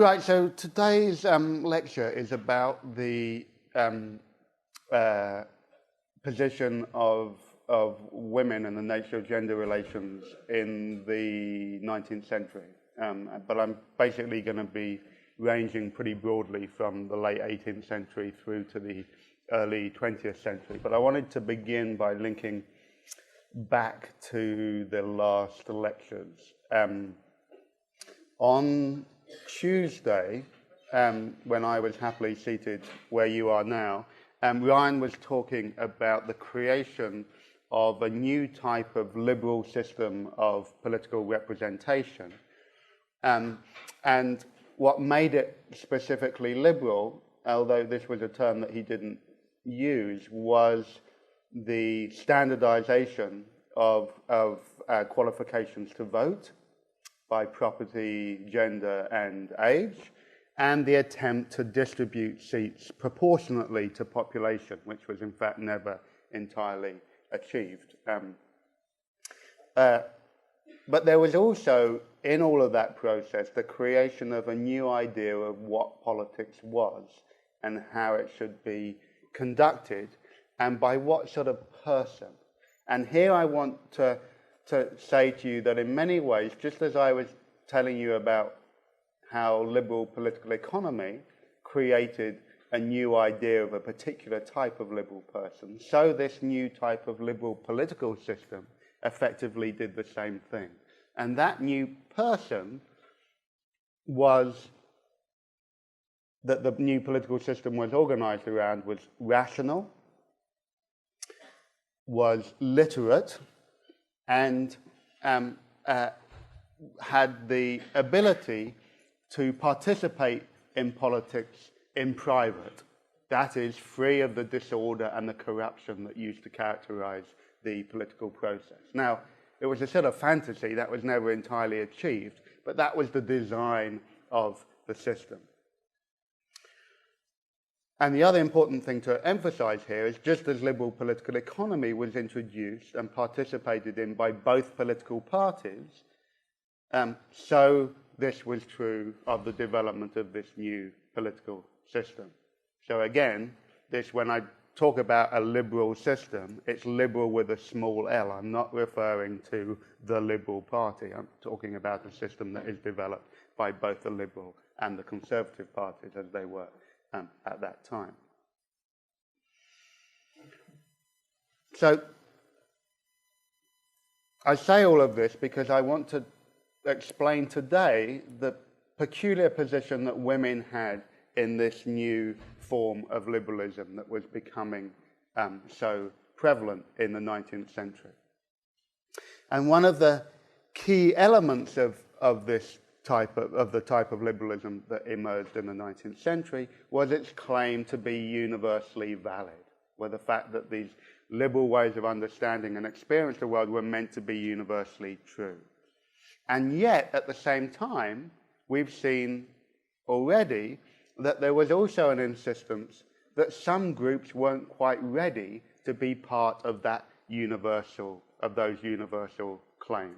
Right, so today's lecture is about the position of women and the nature of gender relations in the 19th century. But I'm basically going to be ranging pretty broadly from the late 18th century through to the early 20th century. But I wanted to begin by linking back to the last lectures. On Tuesday, when I was happily seated where you are now, Ryan was talking about the creation of a new type of liberal system of political representation. And what made it specifically liberal, although this was a term that he didn't use, was the standardization of qualifications to vote by property, gender, and age, and the attempt to distribute seats proportionately to population, which was in fact never entirely achieved. But there was also, in all of that process, the creation of a new idea of what politics was and how it should be conducted, and by what sort of person. And here I want to say to you that in many ways, just as I was telling you about how liberal political economy created a new idea of a particular type of liberal person, so this new type of liberal political system effectively did the same thing. And that new person was, that the new political system was organized around, was rational, was literate, and had the ability to participate in politics in private. That is, free of the disorder and the corruption that used to characterize the political process. Now, it was a sort of fantasy that was never entirely achieved, but that was the design of the system. And the other important thing to emphasize here is, just as liberal political economy was introduced and participated in by both political parties, so this was true of the development of this new political system. So again, when I talk about a liberal system, it's liberal with a small l. I'm not referring to the Liberal Party. I'm talking about a system that is developed by both the Liberal and the Conservative parties as they were at that time. So I say all of this because I want to explain today the peculiar position that women had in this new form of liberalism that was becoming so prevalent in the 19th century. And one of the key elements of the type of liberalism that emerged in the 19th century was its claim to be universally valid, where the fact that these liberal ways of understanding and experience the world were meant to be universally true. And yet, at the same time, we've seen already that there was also an insistence that some groups weren't quite ready to be part of that those universal claims.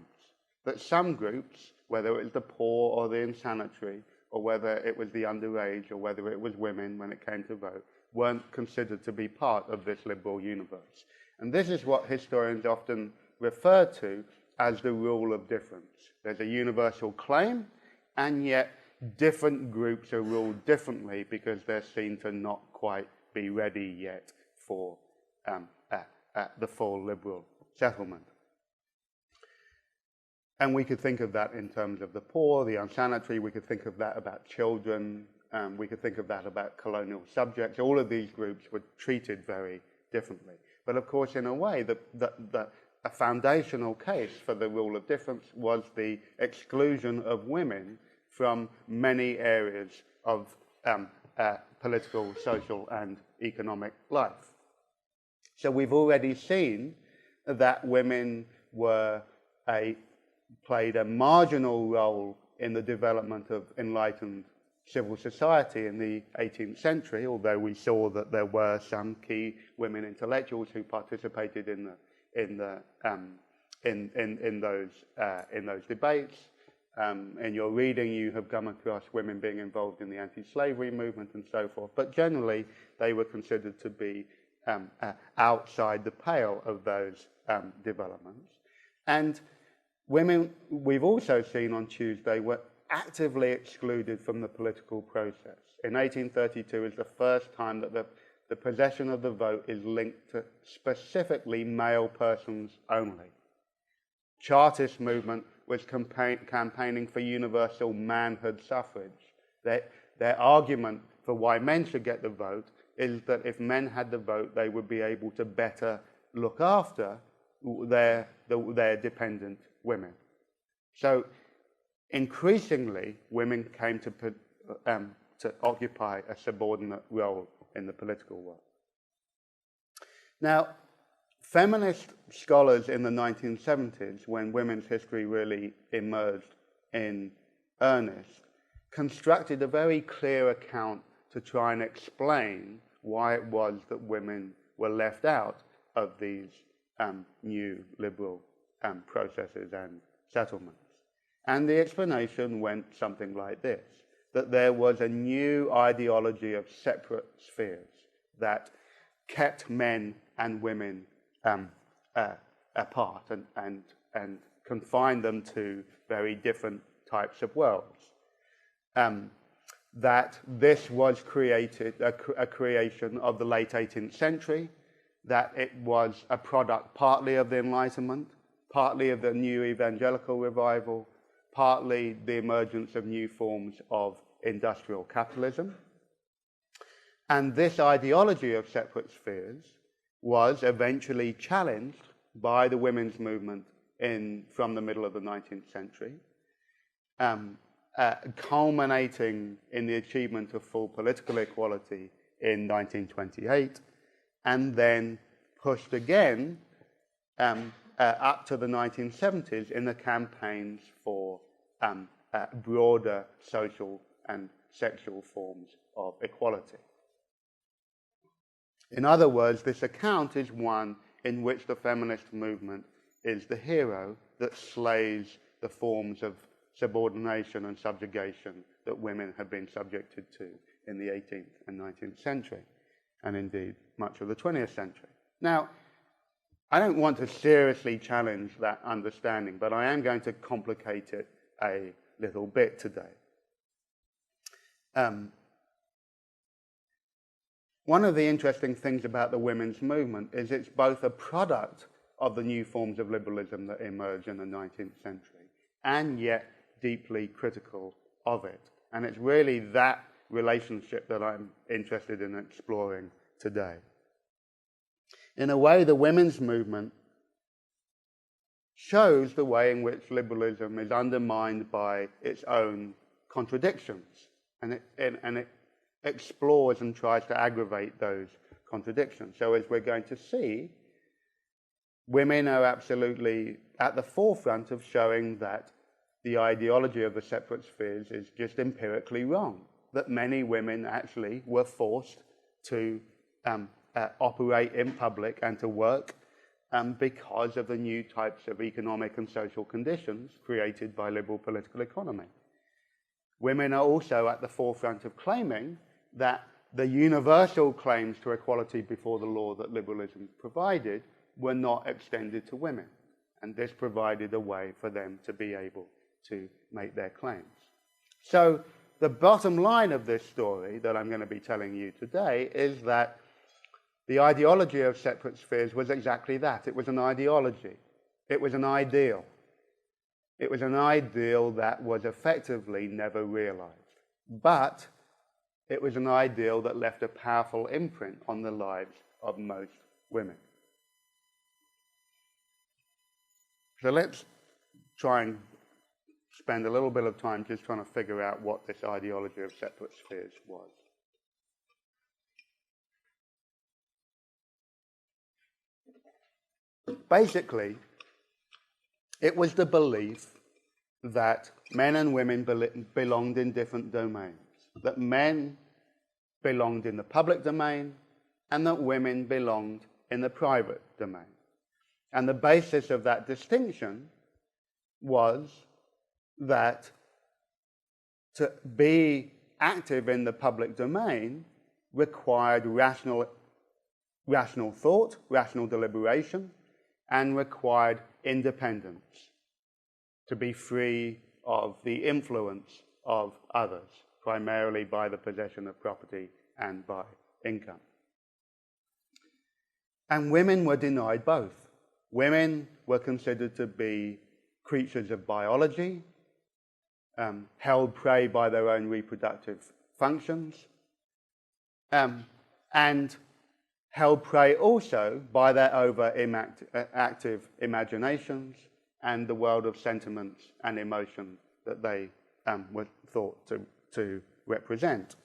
That some groups, whether it was the poor or the insanitary, or whether it was the underage, or whether it was women when it came to vote, weren't considered to be part of this liberal universe. And this is what historians often refer to as the rule of difference. There's a universal claim, and yet different groups are ruled differently because they're seen to not quite be ready yet for the full liberal settlement. And we could think of that in terms of the poor, the unsanitary. We could think of that about children. We could think of that about colonial subjects. All of these groups were treated very differently. But of course, in a way, a foundational case for the rule of difference was the exclusion of women from many areas of political, social, and economic life. So we've already seen that women played a marginal role in the development of enlightened civil society in the 18th century, although we saw that there were some key women intellectuals who participated in those debates. In your reading, you have come across women being involved in the anti-slavery movement and so forth, but generally they were considered to be outside the pale of those developments. And women, we've also seen on Tuesday, were actively excluded from the political process. In 1832 is the first time that the possession of the vote is linked to specifically male persons only. Chartist movement was campaigning for universal manhood suffrage. Their argument for why men should get the vote is that if men had the vote, they would be able to better look after their dependent women. So increasingly, women came to occupy a subordinate role in the political world. Now, feminist scholars in the 1970s, when women's history really emerged in earnest, constructed a very clear account to try and explain why it was that women were left out of these new liberal processes and settlements. And the explanation went something like this, that there was a new ideology of separate spheres that kept men and women apart and confined them to very different types of worlds. That this was a creation of the late 18th century, that it was a product partly of the Enlightenment, partly of the new evangelical revival, partly the emergence of new forms of industrial capitalism. And this ideology of separate spheres was eventually challenged by the women's movement from the middle of the 19th century, culminating in the achievement of full political equality in 1928, and then pushed again up to the 1970s in the campaigns for broader social and sexual forms of equality. In other words, this account is one in which the feminist movement is the hero that slays the forms of subordination and subjugation that women have been subjected to in the 18th and 19th century, and indeed much of the 20th century. Now, I don't want to seriously challenge that understanding, but I am going to complicate it a little bit today. One of the interesting things about the women's movement is it's both a product of the new forms of liberalism that emerged in the 19th century, and yet deeply critical of it. And it's really that relationship that I'm interested in exploring today. In a way, the women's movement shows the way in which liberalism is undermined by its own contradictions, and it explores and tries to aggravate those contradictions. So as we're going to see, women are absolutely at the forefront of showing that the ideology of the separate spheres is just empirically wrong, that many women actually were forced to operate in public and to work because of the new types of economic and social conditions created by liberal political economy. Women are also at the forefront of claiming that the universal claims to equality before the law that liberalism provided were not extended to women, and this provided a way for them to be able to make their claims. So the bottom line of this story that I'm going to be telling you today is that the ideology of separate spheres was exactly that. It was an ideology. It was an ideal. It was an ideal that was effectively never realized. But it was an ideal that left a powerful imprint on the lives of most women. So let's try and spend a little bit of time just trying to figure out what this ideology of separate spheres was. Basically, it was the belief that men and women belonged in different domains, that men belonged in the public domain and that women belonged in the private domain. And the basis of that distinction was that to be active in the public domain required rational thought, rational deliberation, and required independence, to be free of the influence of others, primarily by the possession of property and by income. And women were denied both. Women were considered to be creatures of biology, held prey by their own reproductive functions, and held prey also by their overactive imaginations and the world of sentiments and emotion that they were thought to represent.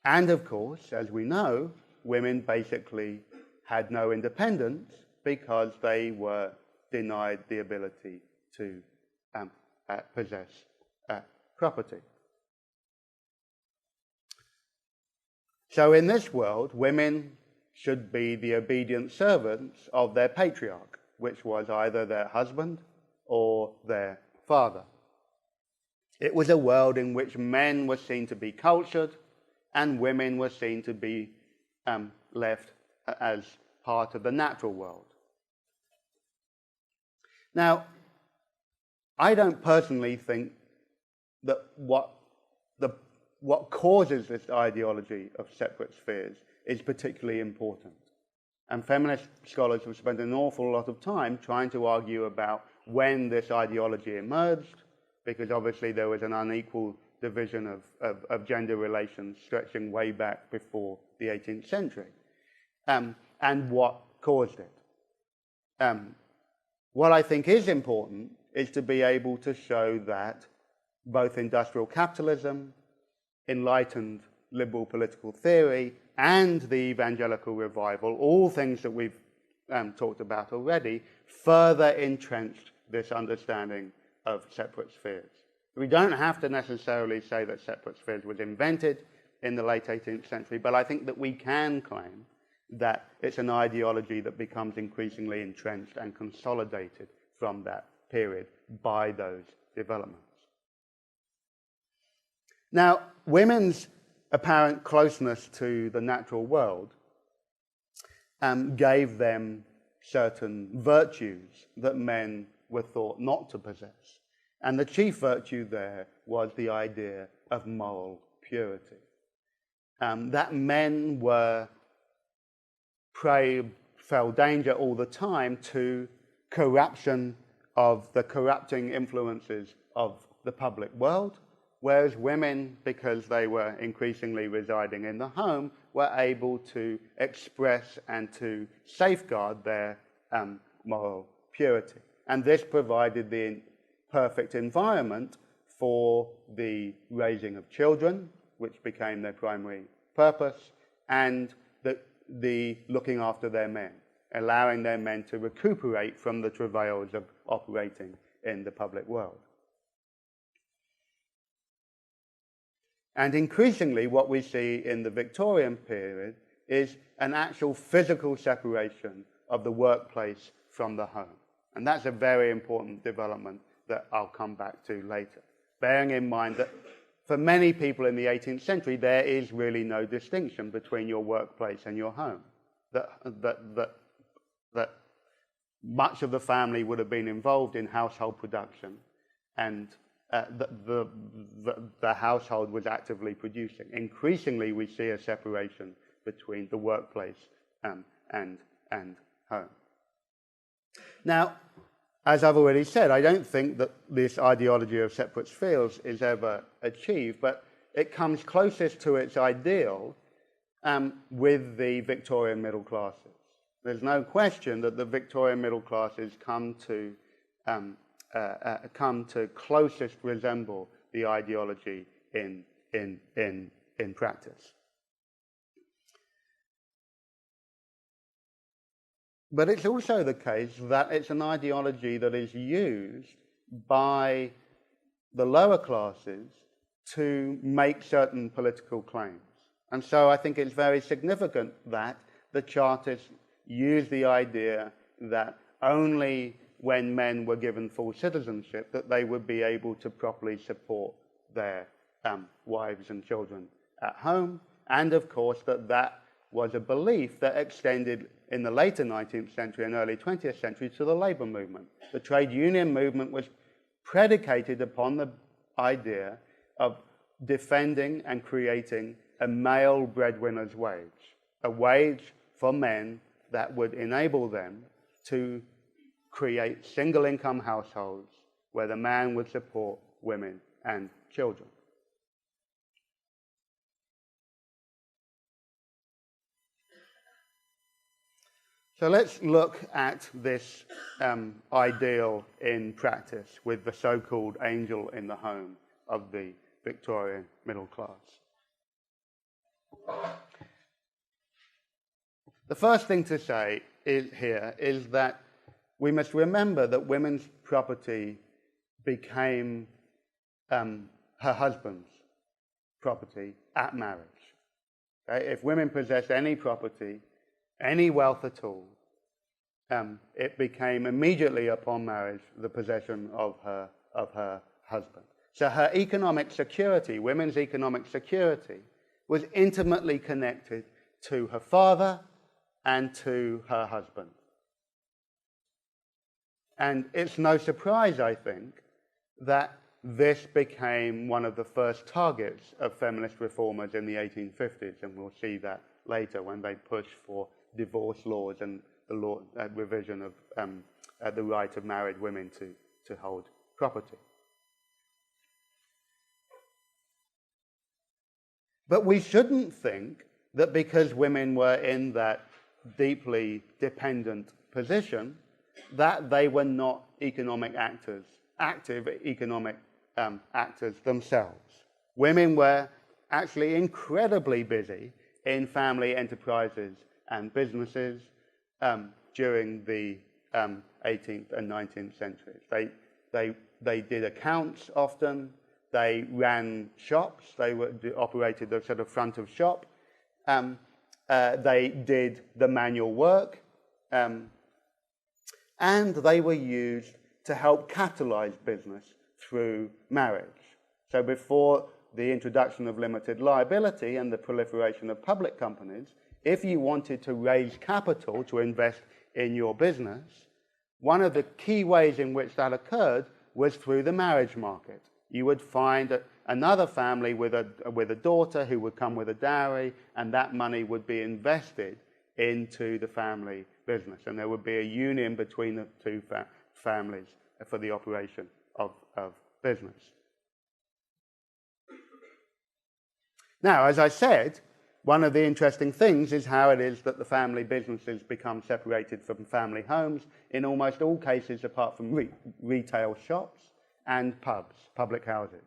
And of course, as we know, women basically had no independence because they were denied the ability to possess property. So in this world, women should be the obedient servants of their patriarch, which was either their husband or their father. It was a world in which men were seen to be cultured and women were seen to be left as part of the natural world. Now, I don't personally think that what causes this ideology of separate spheres is particularly important. And feminist scholars have spent an awful lot of time trying to argue about when this ideology emerged, because obviously there was an unequal division of gender relations stretching way back before the 18th century, and what caused it. What I think is important is to be able to show that both industrial capitalism, enlightened liberal political theory, and the evangelical revival, all things that we've talked about already, further entrenched this understanding of separate spheres. We don't have to necessarily say that separate spheres was invented in the late 18th century, but I think that we can claim that it's an ideology that becomes increasingly entrenched and consolidated from that period by those developments. Now, women's apparent closeness to the natural world gave them certain virtues that men were thought not to possess. And the chief virtue there was the idea of moral purity. That men fell danger all the time to corruption of the corrupting influences of the public world, whereas women, because they were increasingly residing in the home, were able to express and to safeguard their moral purity. And this provided the perfect environment for the raising of children, which became their primary purpose, and the looking after their men, allowing their men to recuperate from the travails of operating in the public world. And increasingly, what we see in the Victorian period is an actual physical separation of the workplace from the home. And that's a very important development that I'll come back to later, bearing in mind that for many people in the 18th century, there is really no distinction between your workplace and your home. That much of the family would have been involved in household production, and the household was actively producing. Increasingly, we see a separation between the workplace and home. Now, as I've already said, I don't think that this ideology of separate spheres is ever achieved, but it comes closest to its ideal with the Victorian middle classes. There's no question that the Victorian middle classes come to closest resemble the ideology in practice. But it's also the case that it's an ideology that is used by the lower classes to make certain political claims. And so I think it's very significant that the Chartists use the idea that only when men were given full citizenship, that they would be able to properly support their wives and children at home. And of course, that was a belief that extended in the later 19th century and early 20th century to the labor movement. The trade union movement was predicated upon the idea of defending and creating a male breadwinner's wage, a wage for men that would enable them to create single-income households where the man would support women and children. So let's look at this ideal in practice with the so-called angel in the home of the Victorian middle class. The first thing to say here is that we must remember that women's property became her husband's property at marriage. Okay? If women possessed any property, any wealth at all, it became immediately upon marriage the possession of her husband. So her economic security, women's economic security, was intimately connected to her father and to her husband. And it's no surprise, I think, that this became one of the first targets of feminist reformers in the 1850s, and we'll see that later when they push for divorce laws and the revision of the right of married women to hold property. But we shouldn't think that because women were in that deeply dependent position, that they were not economic actors, active economic actors themselves. Women were actually incredibly busy in family enterprises and businesses during the 18th and 19th centuries. They did accounts often. They ran shops. They operated the sort of front of shop. They did the manual work. And they were used to help catalyze business through marriage. So before the introduction of limited liability and the proliferation of public companies, if you wanted to raise capital to invest in your business, one of the key ways in which that occurred was through the marriage market. You would find another family with a daughter who would come with a dowry, and that money would be invested into the family business, and there would be a union between the two families for the operation of business. Now, as I said, one of the interesting things is how it is that the family businesses become separated from family homes in almost all cases, apart from retail shops and pubs, public houses.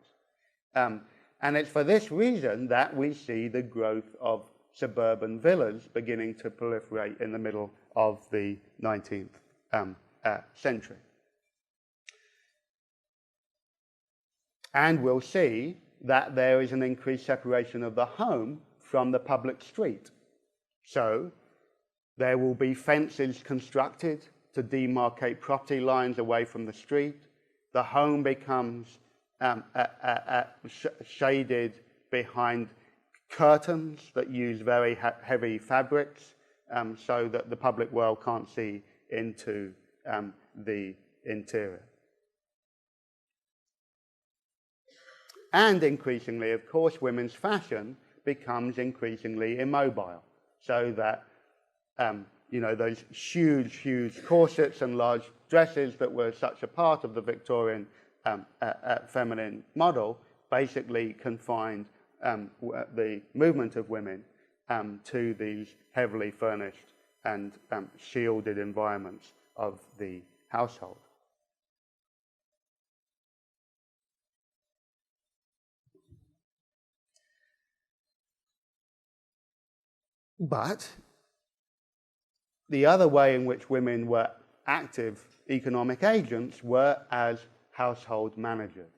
And it's for this reason that we see the growth of suburban villas beginning to proliferate in the middle of the 19th century. And we'll see that there is an increased separation of the home from the public street. So there will be fences constructed to demarcate property lines away from the street. The home becomes shaded behind curtains that use very heavy fabrics so that the public world can't see into the interior. And increasingly, of course, women's fashion becomes increasingly immobile, so that those huge corsets and large dresses that were such a part of the Victorian feminine model basically confined the movement of women to these heavily furnished and shielded environments of the household. But the other way in which women were active economic agents were as household managers.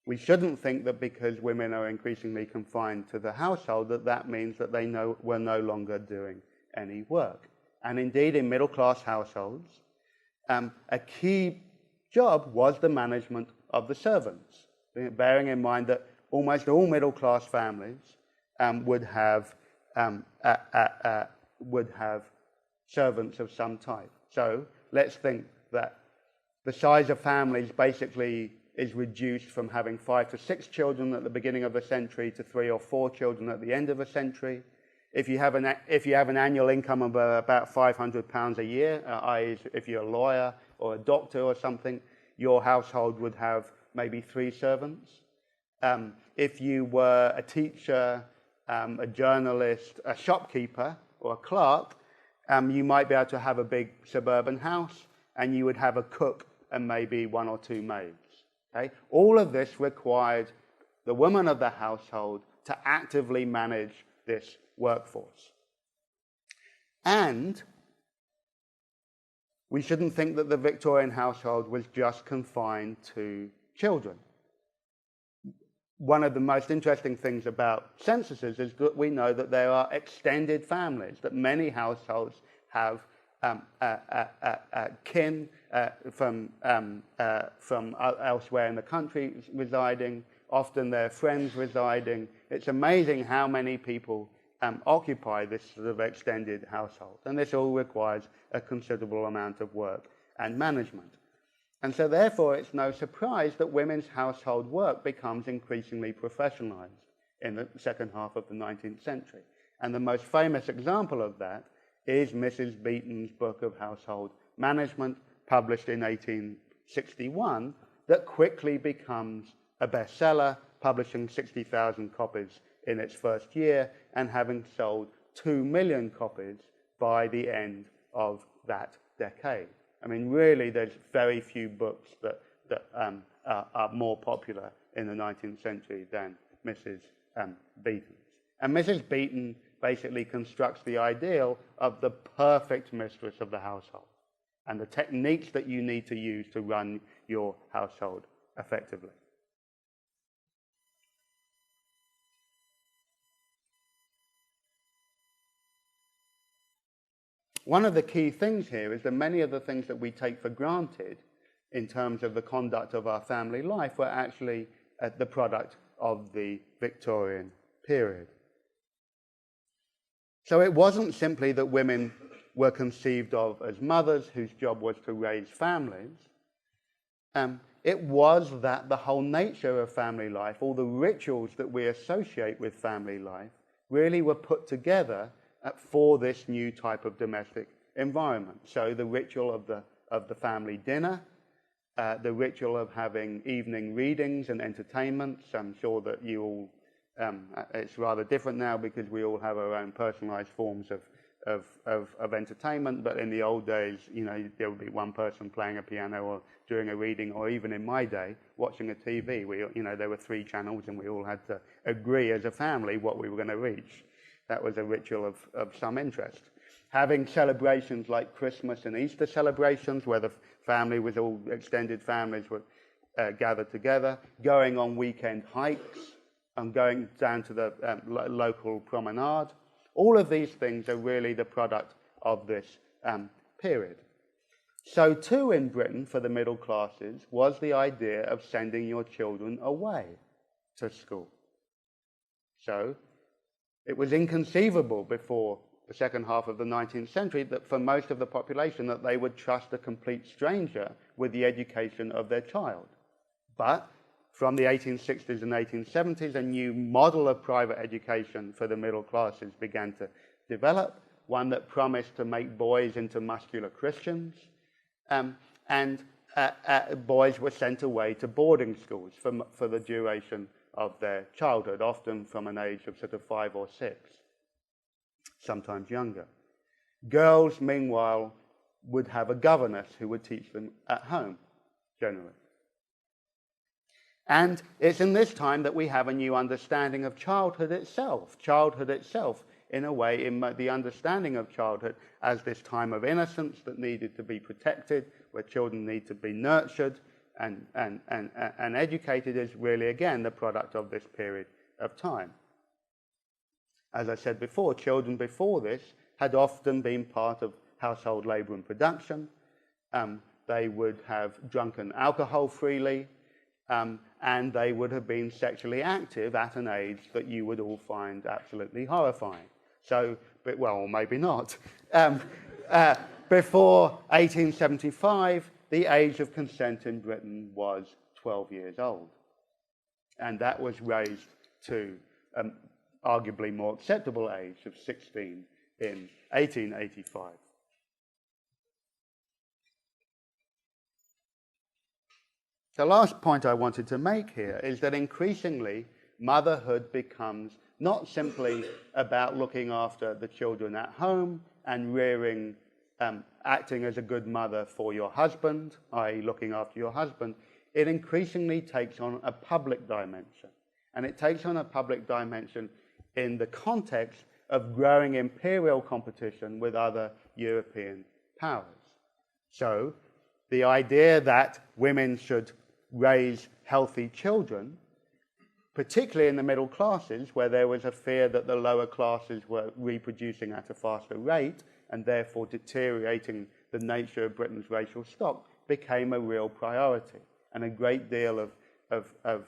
We shouldn't think that because women are increasingly confined to the household that means that they were no longer doing any work. And indeed, in middle-class households, A key job was the management of the servants, bearing in mind that almost all middle-class families would have servants of some type. So let's think that the size of families basically is reduced from having 5 to 6 children at the beginning of a century to 3 or 4 children at the end of a century. If you have an annual income of about £500 a year, i.e. if you're a lawyer or a doctor or something, your household would have maybe 3 servants. If you were a teacher, a journalist, a shopkeeper, or a clerk, you might be able to have a big suburban house, and you would have a cook and maybe 1 or 2 maids. Okay? All of this required the woman of the household to actively manage this workforce. And we shouldn't think that the Victorian household was just confined to children. One of the most interesting things about censuses is that we know that there are extended families, that many households have kin from elsewhere in the country residing, often their friends residing. It's amazing how many people occupy this sort of extended household, and this all requires a considerable amount of work and management. And so therefore it's no surprise that women's household work becomes increasingly professionalized in the second half of the 19th century. And the most famous example of that is Mrs. Beeton's Book of Household Management, published in 1861, that quickly becomes a bestseller, publishing 60,000 copies in its first year and having sold 2 million copies by the end of that decade. I mean, really, there's very few books that are more popular in the 19th century than Mrs. Beeton's. And Mrs. Beeton basically constructs the ideal of the perfect mistress of the household and the techniques that you need to use to run your household effectively. One of the key things here is that many of the things that we take for granted in terms of the conduct of our family life were actually the product of the Victorian period. So it wasn't simply that women were conceived of as mothers whose job was to raise families. It was that the whole nature of family life, all the rituals that we associate with family life, really were put together for this new type of domestic environment. So the ritual of the family dinner, the ritual of having evening readings and entertainments. I'm sure that you all, it's rather different now because we all have our own personalized forms of entertainment, but in the old days, you know, there would be one person playing a piano or doing a reading, or even in my day, watching a TV. There were 3 channels and we all had to agree as a family what we were going to reach. That was a ritual of some interest. Having celebrations like Christmas and Easter celebrations, where the family was all extended families were gathered together, going on weekend hikes and going down to the local promenade. All of these things are really the product of this period. So too in Britain, for the middle classes, was the idea of sending your children away to school. So it was inconceivable before the second half of the 19th century that for most of the population that they would trust a complete stranger with the education of their child. But from the 1860s and 1870s, a new model of private education for the middle classes began to develop, one that promised to make boys into muscular Christians, and boys were sent away to boarding schools for the duration of their childhood, often from an age of sort of 5 or 6, sometimes younger. Girls, meanwhile, would have a governess who would teach them at home, generally. And it's in this time that we have a new understanding of childhood itself. Childhood itself, in a way, in the understanding of childhood as this time of innocence that needed to be protected, where children need to be nurtured and educated, is really, again, the product of this period of time. As I said before, children before this had often been part of household labour and production. They would have drunken alcohol freely, and they would have been sexually active at an age that you would all find absolutely horrifying. So, but, well, or maybe not. Before 1875, the age of consent in Britain was 12 years old. And that was raised to arguably more acceptable age of 16 in 1885. The last point I wanted to make here is that increasingly motherhood becomes not simply about looking after the children at home and rearing, acting as a good mother for your husband, i.e. looking after your husband. It increasingly takes on a public dimension. And it takes on a public dimension in the context of growing imperial competition with other European powers. So the idea that women should raise healthy children, particularly in the middle classes, where there was a fear that the lower classes were reproducing at a faster rate and therefore deteriorating the nature of Britain's racial stock, became a real priority. And a great deal of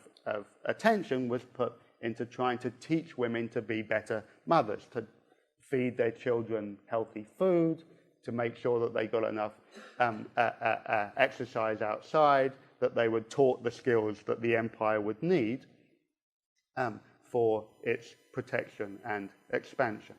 attention was put into trying to teach women to be better mothers, to feed their children healthy food, to make sure that they got enough exercise outside, that they were taught the skills that the empire would need for its protection and expansion.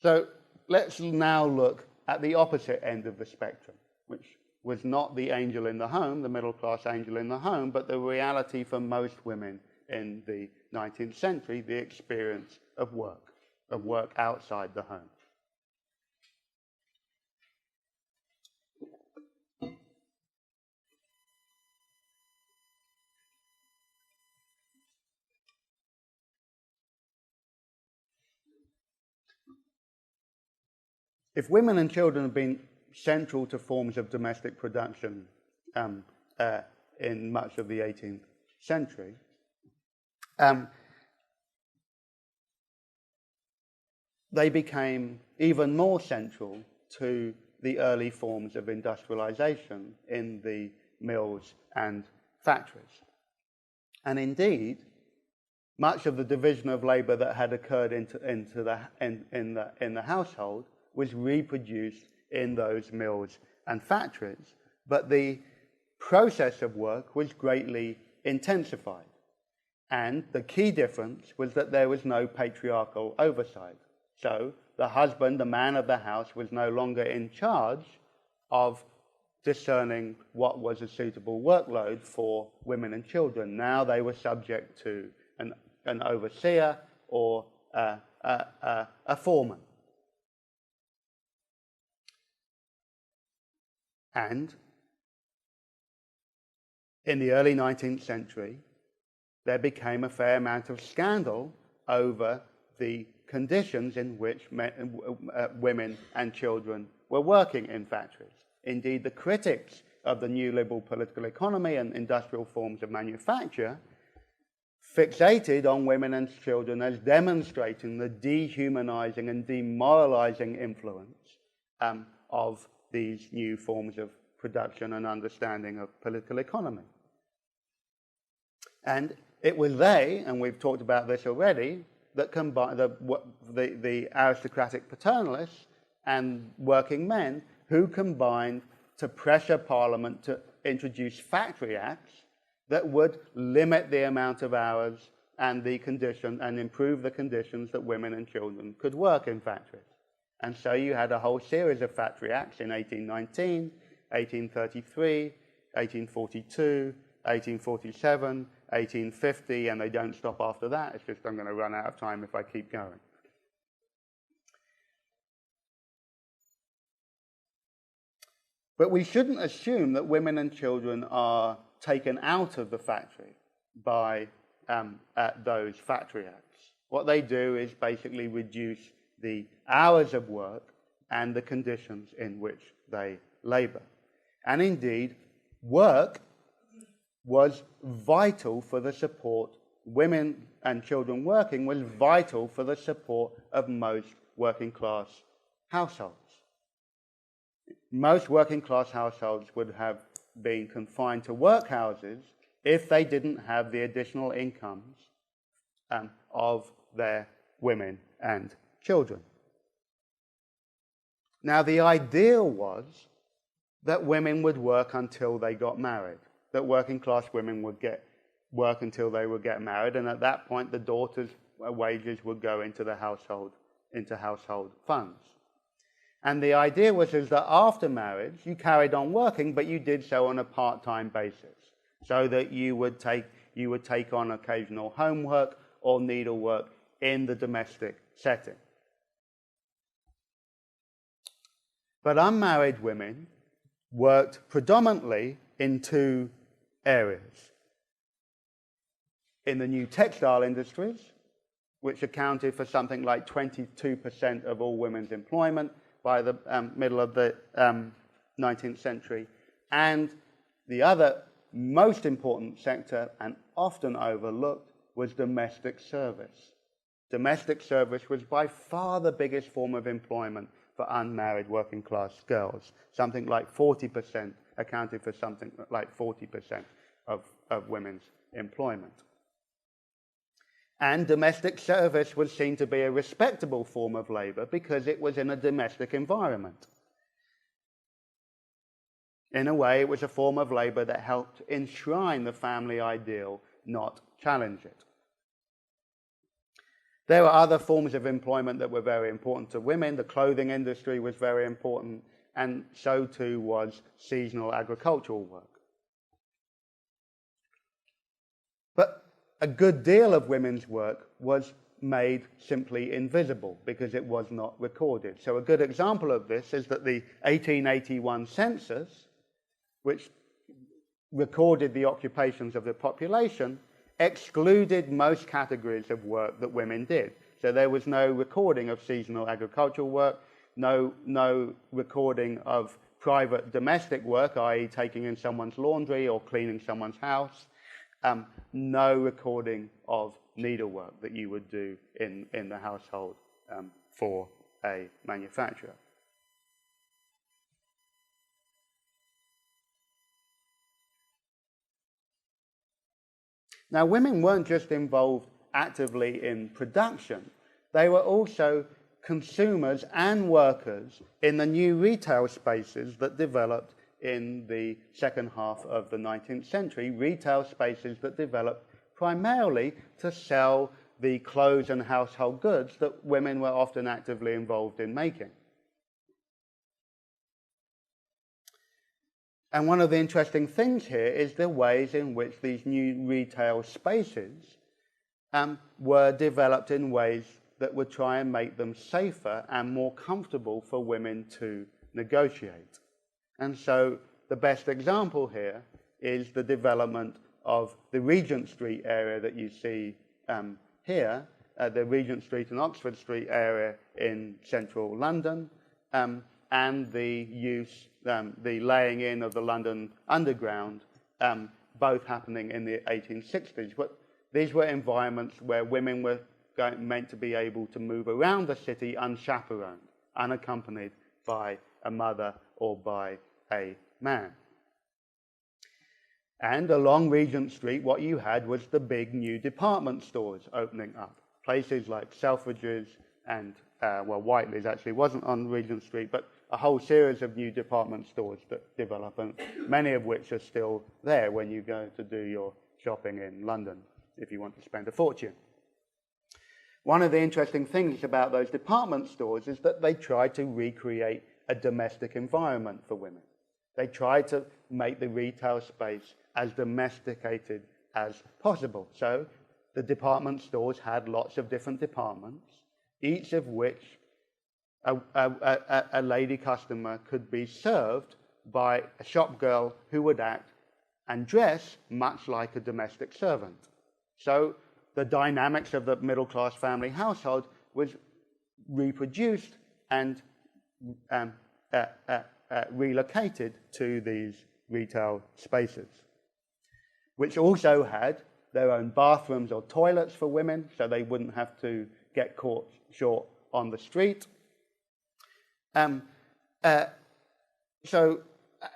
So let's now look at the opposite end of the spectrum, which was not the angel in the home, the middle-class angel in the home, but the reality for most women in the 19th century, the experience of work outside the home. If women and children have been central to forms of domestic production in much of the 18th century, they became even more central to the early forms of industrialization in the mills and factories. And indeed, much of the division of labor that had occurred in the household was reproduced in those mills and factories, but the process of work was greatly intensified. And the key difference was that there was no patriarchal oversight. So the husband, the man of the house, was no longer in charge of discerning what was a suitable workload for women and children. Now they were subject to an overseer or a foreman. And in the early 19th century, there became a fair amount of scandal over the conditions in which women and children were working in factories. Indeed, the critics of the new liberal political economy and industrial forms of manufacture fixated on women and children as demonstrating the dehumanizing and demoralizing influence of these new forms of production and understanding of political economy. And it was they, and we've talked about this already, that combined the aristocratic paternalists and working men who combined to pressure Parliament to introduce factory acts that would limit the amount of hours and the condition and improve the conditions that women and children could work in factories. And so you had a whole series of factory acts in 1819, 1833, 1842, 1847, 1850, and they don't stop after that. It's just I'm going to run out of time if I keep going. But we shouldn't assume that women and children are taken out of the factory by those factory acts. What they do is basically reduce the hours of work and the conditions in which they labor. And indeed, work was vital for the support, women and children working was vital for the support of most working class households. Most working class households would have been confined to workhouses if they didn't have the additional incomes of their women and children. Now, the ideal was that women would work until they got married, that working class women would work until they would get married, and at that point the daughters' wages would go into the household, into household funds. And the idea was that after marriage you carried on working, but you did so on a part-time basis, so that you would take on occasional homework or needlework in the domestic setting. But unmarried women worked predominantly in two areas. In the new textile industries, which accounted for something like 22% of all women's employment by the middle of the 19th century. And the other most important sector, and often overlooked, was domestic service. Domestic service was by far the biggest form of employment for unmarried working class girls. Something like 40%, accounted for something like 40% of women's employment. And domestic service was seen to be a respectable form of labour because it was in a domestic environment. In a way, it was a form of labour that helped enshrine the family ideal, not challenge it. There were other forms of employment that were very important to women. The clothing industry was very important, and so too was seasonal agricultural work. But a good deal of women's work was made simply invisible because it was not recorded. So a good example of this is that the 1881 census, which recorded the occupations of the population, excluded most categories of work that women did. So there was no recording of seasonal agricultural work, no recording of private domestic work, i.e. taking in someone's laundry or cleaning someone's house, no recording of needlework that you would do in the household for a manufacturer. Now, women weren't just involved actively in production, they were also consumers and workers in the new retail spaces that developed in the second half of the 19th century, retail spaces that developed primarily to sell the clothes and household goods that women were often actively involved in making. And one of the interesting things here is the ways in which these new retail spaces were developed in ways that would try and make them safer and more comfortable for women to negotiate. And so the best example here is the development of the Regent Street area that you see here, the Regent Street and Oxford Street area in central London, and the laying in of the London Underground, both happening in the 1860s. But these were environments where women were meant to be able to move around the city unchaperoned, unaccompanied by a mother or by a man. And along Regent Street, what you had was the big new department stores opening up. Places like Selfridges and, Whiteley's actually wasn't on Regent Street, but a whole series of new department stores that develop, and many of which are still there when you go to do your shopping in London, if you want to spend a fortune. One of the interesting things about those department stores is that they tried to recreate a domestic environment for women. They tried to make the retail space as domesticated as possible. So the department stores had lots of different departments, each of which a lady customer could be served by a shop girl who would act and dress much like a domestic servant. So the dynamics of the middle-class family household was reproduced and relocated to these retail spaces, which also had their own bathrooms or toilets for women, so they wouldn't have to get caught short on the street. Um, uh, so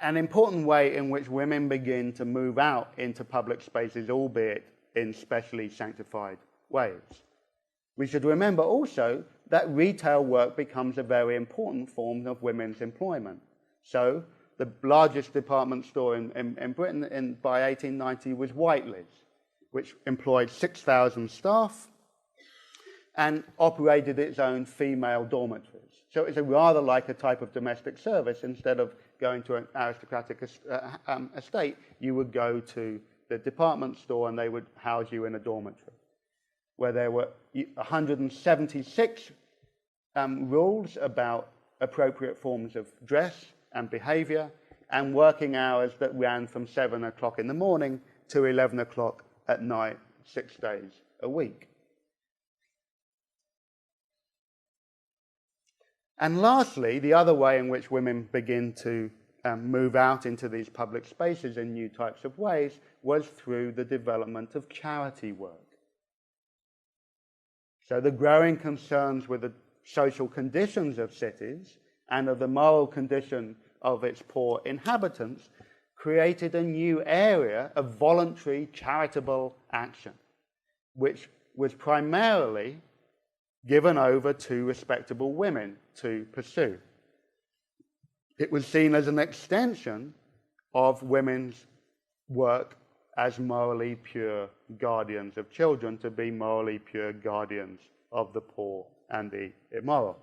an important way in which women begin to move out into public spaces, albeit in specially sanctified ways. We should remember also that retail work becomes a very important form of women's employment. So the largest department store in Britain by 1890 was Whiteley's, which employed 6,000 staff and operated its own female dormitories. So it's rather like a type of domestic service. Instead of going to an aristocratic estate, you would go to the department store and they would house you in a dormitory, where there were 176 rules about appropriate forms of dress and behavior, and working hours that ran from 7 o'clock in the morning to 11 o'clock at night, 6 days a week. And lastly, the other way in which women begin to move out into these public spaces in new types of ways was through the development of charity work. So the growing concerns with the social conditions of cities and of the moral condition of its poor inhabitants created a new area of voluntary charitable action, which was primarily given over to respectable women to pursue. It was seen as an extension of women's work as morally pure guardians of children, to be morally pure guardians of the poor and the immoral.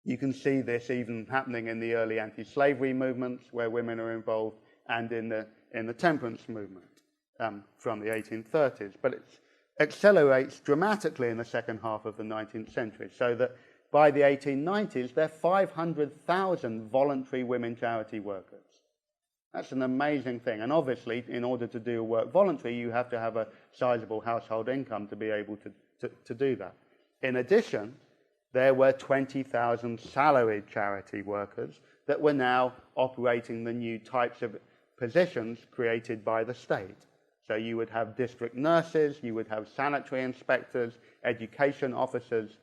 You can see this even happening in the early anti-slavery movements where women are involved, and in the temperance movement from the 1830s. But it accelerates dramatically in the second half of the 19th century, so that by the 1890s, there are 500,000 voluntary women charity workers. That's an amazing thing. And obviously, in order to do work voluntary, you have to have a sizable household income to be able to do that. In addition, there were 20,000 salaried charity workers that were now operating the new types of positions created by the state. So you would have district nurses, you would have sanitary inspectors, education officers,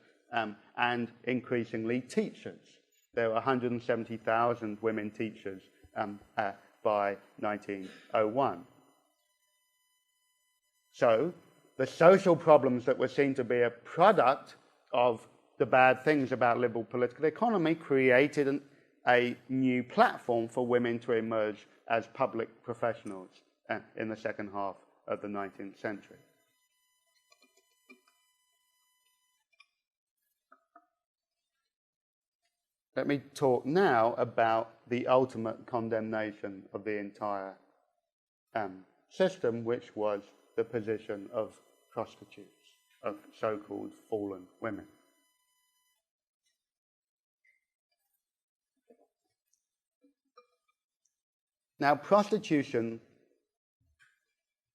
and increasingly teachers. There were 170,000 women teachers by 1901. So the social problems that were seen to be a product of the bad things about liberal political economy created a new platform for women to emerge as public professionals in the second half of the 19th century. Let me talk now about the ultimate condemnation of the entire system, which was the position of prostitutes, of so-called fallen women. Now, prostitution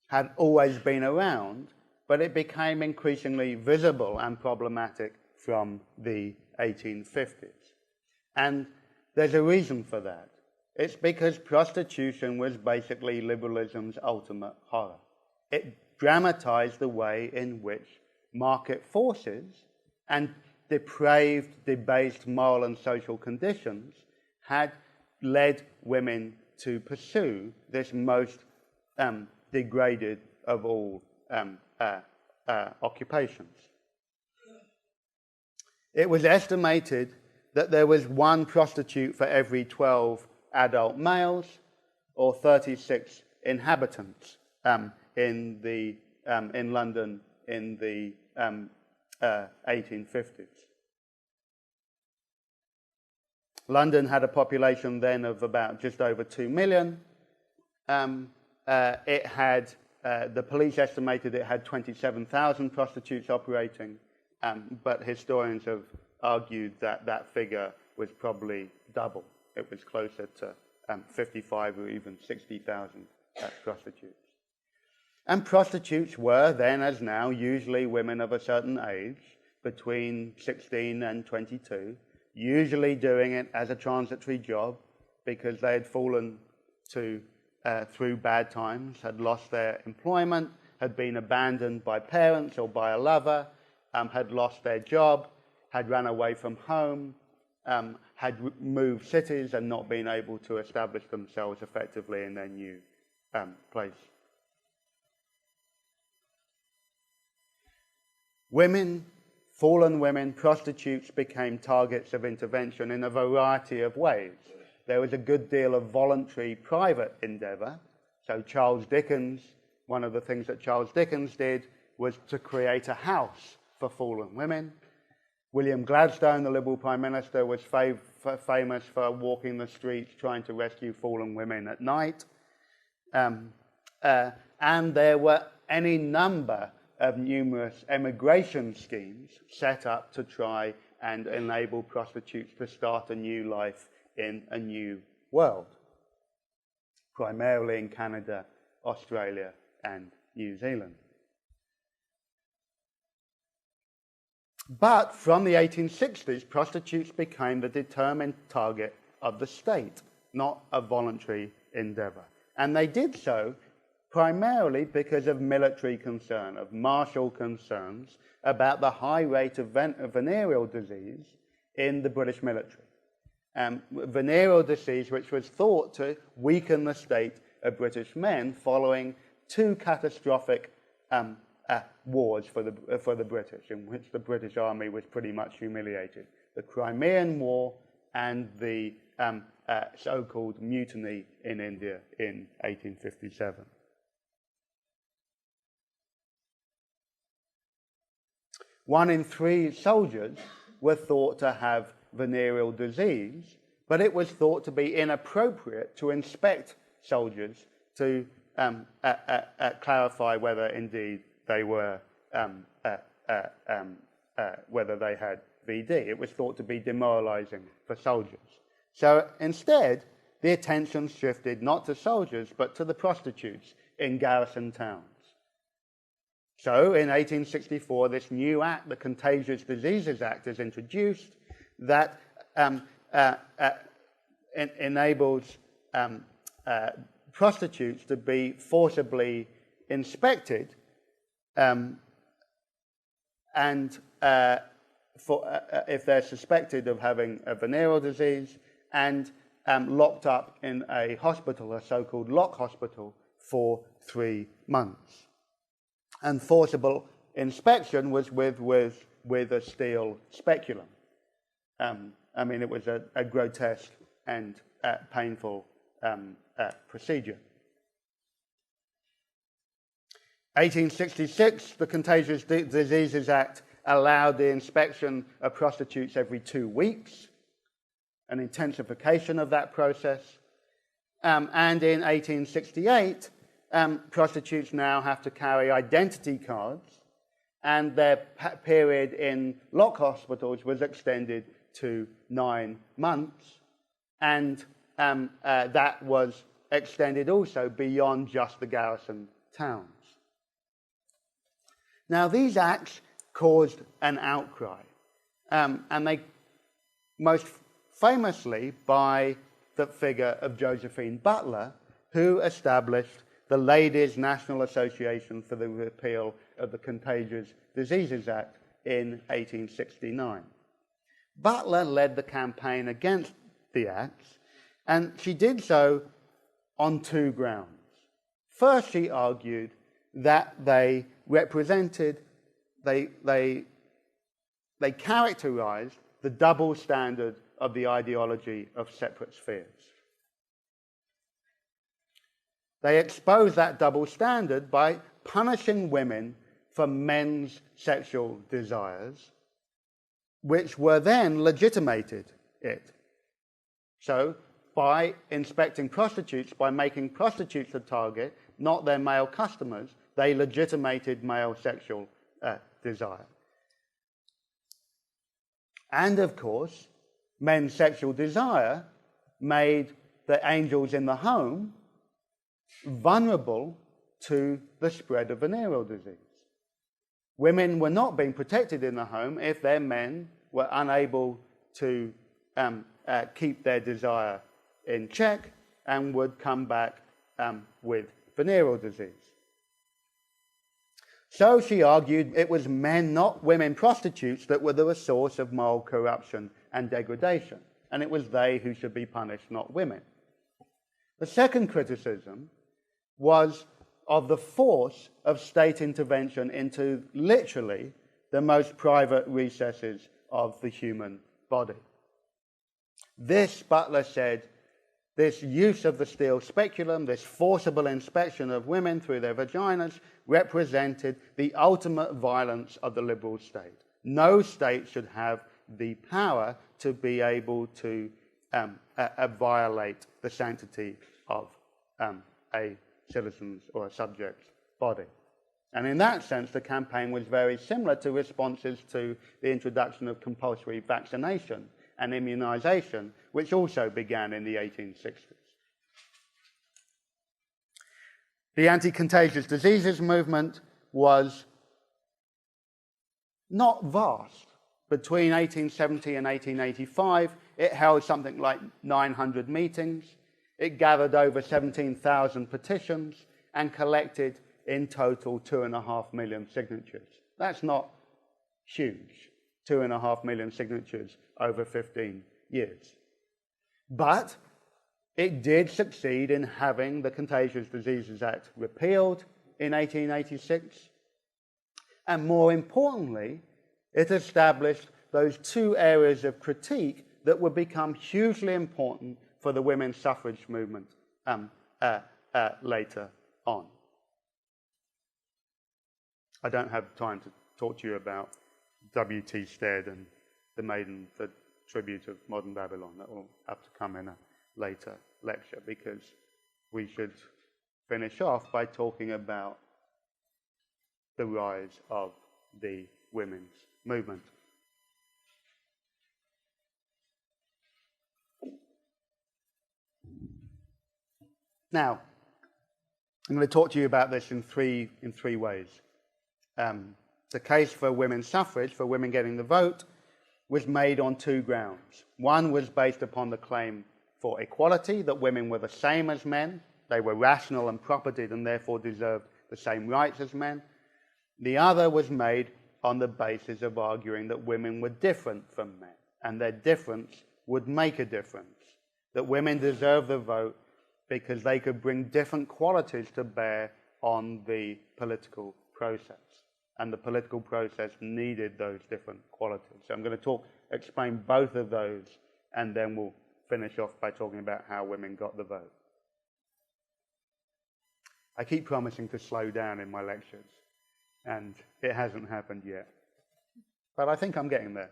had always been around, but it became increasingly visible and problematic from the 1850s. And there's a reason for that. It's because prostitution was basically liberalism's ultimate horror. It dramatized the way in which market forces and depraved, debased moral and social conditions had led women to pursue this most degraded of all occupations. It was estimated that there was one prostitute for every 12 adult males, or 36 inhabitants in London in the 1850s. London had a population then of about just over 2 million. It had, the police estimated it had 27,000 prostitutes operating, but historians have argued that that figure was probably double. It was closer to 55 or even 60,000 prostitutes. And prostitutes were then, as now, usually women of a certain age, between 16 and 22, usually doing it as a transitory job because they had fallen through bad times, had lost their employment, had been abandoned by parents or by a lover, had lost their job, had run away from home, had moved cities and not been able to establish themselves effectively in their new place. Women, fallen women, prostitutes became targets of intervention in a variety of ways. There was a good deal of voluntary private endeavour. So Charles Dickens, one of the things that Charles Dickens did was to create a house for fallen women. William Gladstone, the Liberal Prime Minister, was famous for walking the streets trying to rescue fallen women at night. And there were any number of numerous emigration schemes set up to try and enable prostitutes to start a new life in a new world, primarily in Canada, Australia, and New Zealand. But from the 1860s, prostitutes became the determined target of the state, not a voluntary endeavour. And they did so primarily because of military concern, of martial concerns about the high rate of venereal disease in the British military. Venereal disease, which was thought to weaken the state of British men following two catastrophic wars for the British, in which the British Army was pretty much humiliated. The Crimean War and the so-called mutiny in India in 1857. One in three soldiers were thought to have venereal disease, but it was thought to be inappropriate to inspect soldiers to clarify whether indeed they were whether they had VD. It was thought to be demoralizing for soldiers. So instead, the attention shifted not to soldiers, but to the prostitutes in garrison towns. So in 1864, this new act, the Contagious Diseases Act, is introduced that enables prostitutes to be forcibly inspected if they're suspected of having a venereal disease, and locked up in a hospital, a so-called lock hospital, for 3 months. And forcible inspection was with a steel speculum. I mean, it was a grotesque and painful procedure. 1866, the Contagious Diseases Act allowed the inspection of prostitutes every 2 weeks, an intensification of that process. And in 1868, prostitutes now have to carry identity cards, and their period in lock hospitals was extended to 9 months, and that was extended also beyond just the garrison towns. Now, these acts caused an outcry, and they most famously by the figure of Josephine Butler, who established the Ladies' National Association for the Repeal of the Contagious Diseases Act in 1869. Butler led the campaign against the acts, and she did so on 2 grounds. First, she argued that they represented, they characterized the double standard of the ideology of separate spheres. They exposed that double standard by punishing women for men's sexual desires, which were then legitimated it. So, by inspecting prostitutes, by making prostitutes the target, not their male customers, they legitimated male sexual desire. And of course, men's sexual desire made the angels in the home vulnerable to the spread of venereal disease. Women were not being protected in the home if their men were unable to keep their desire in check and would come back with venereal disease. So she argued it was men, not women prostitutes, that were the source of moral corruption and degradation, and it was they who should be punished, not women. The second criticism was of the force of state intervention into literally the most private recesses of the human body. This, Butler said, this use of the steel speculum, this forcible inspection of women through their vaginas, represented the ultimate violence of the liberal state. No state should have the power to be able to violate the sanctity of a citizen's or a subject's body. And in that sense, the campaign was very similar to responses to the introduction of compulsory vaccination and immunization, which also began in the 1860s. The anti-contagious diseases movement was not vast. Between 1870 and 1885, it held something like 900 meetings. It gathered over 17,000 petitions and collected in total 2.5 million signatures. That's not huge, 2.5 million signatures over 15 years. But it did succeed in having the Contagious Diseases Act repealed in 1886. And more importantly, it established those two areas of critique that would become hugely important for the women's suffrage movement later on. I don't have time to talk to you about W.T. Stead and the tribute of modern Babylon. That will have to come in a later lecture, because we should finish off by talking about the rise of the women's movement. Now, I'm going to talk to you about this in three ways. The case for women's suffrage, for women getting the vote, was made on two grounds. One was based upon the claim for equality, that women were the same as men, they were rational and propertied and therefore deserved the same rights as men. The other was made on the basis of arguing that women were different from men, and their difference would make a difference, that women deserved the vote because they could bring different qualities to bear on the political process. And the political process needed those different qualities. So I'm going to explain both of those, and then we'll finish off by talking about how women got the vote. I keep promising to slow down in my lectures, and it hasn't happened yet. But I think I'm getting there.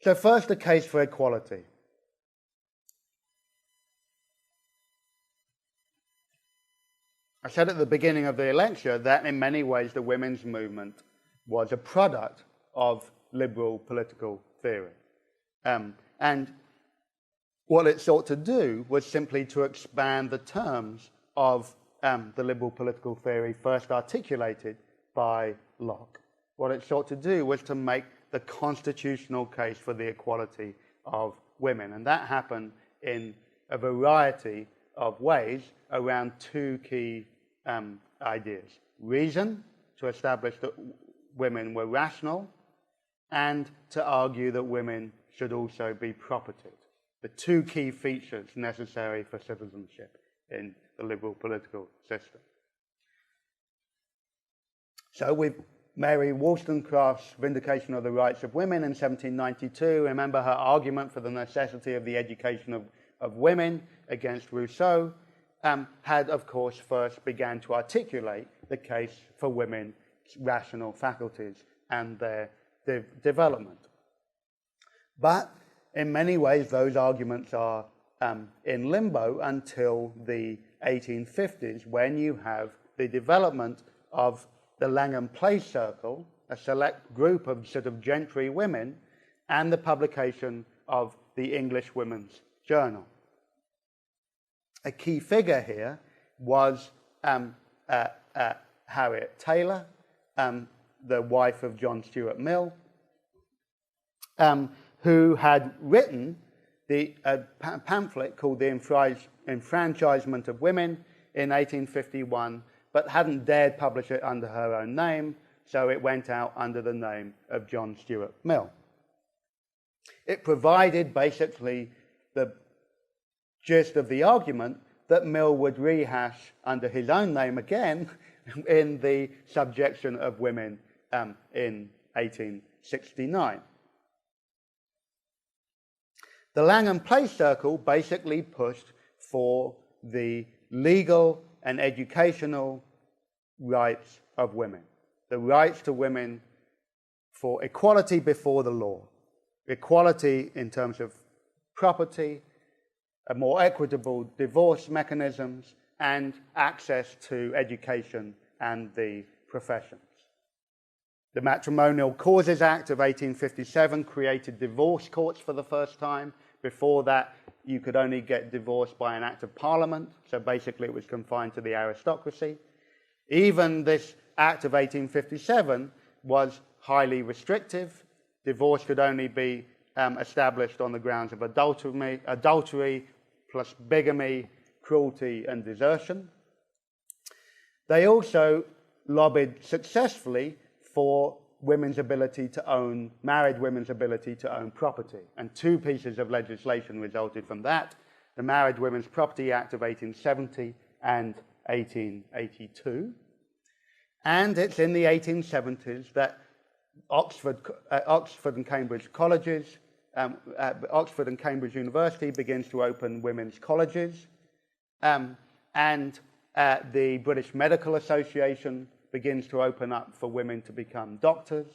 So first, the case for equality. I said at the beginning of the lecture that in many ways the women's movement was a product of liberal political theory. And what it sought to do was simply to expand the terms of the liberal political theory first articulated by Locke. What it sought to do was to make the constitutional case for the equality of women. And that happened in a variety of ways around two key ideas. Reason, to establish that women were rational, and to argue that women should also be propertied. The two key features necessary for citizenship in the liberal political system. So with Mary Wollstonecraft's Vindication of the Rights of Women in 1792, remember her argument for the necessity of the education of women against Rousseau, had, of course, first began to articulate the case for women's rational faculties and their development. But in many ways, those arguments are in limbo until the 1850s, when you have the development of the Langham Place Circle, a select group of sort of gentry women, and the publication of the English Women's Journal. A key figure here was Harriet Taylor, the wife of John Stuart Mill, who had written a pamphlet called The Enfranchisement of Women in 1851, but hadn't dared publish it under her own name, so it went out under the name of John Stuart Mill. It provided basically the gist of the argument that Mill would rehash under his own name again in the Subjection of Women in 1869. The Langham Place Circle basically pushed for the legal and educational rights of women, the rights to women for equality before the law, equality in terms of property, a more equitable divorce mechanisms, and access to education and the professions. The Matrimonial Causes Act of 1857 created divorce courts for the first time. Before that, you could only get divorced by an act of parliament, so basically it was confined to the aristocracy. Even this act of 1857 was highly restrictive. Divorce could only be established on the grounds of adultery plus bigamy, cruelty, and desertion. They also lobbied successfully for women's ability to own, married women's ability to own property. And two pieces of legislation resulted from that: the Married Women's Property Act of 1870 and 1882. And it's in the 1870s that Oxford and Cambridge colleges, Oxford and Cambridge University begins to open women's colleges, and the British Medical Association begins to open up for women to become doctors.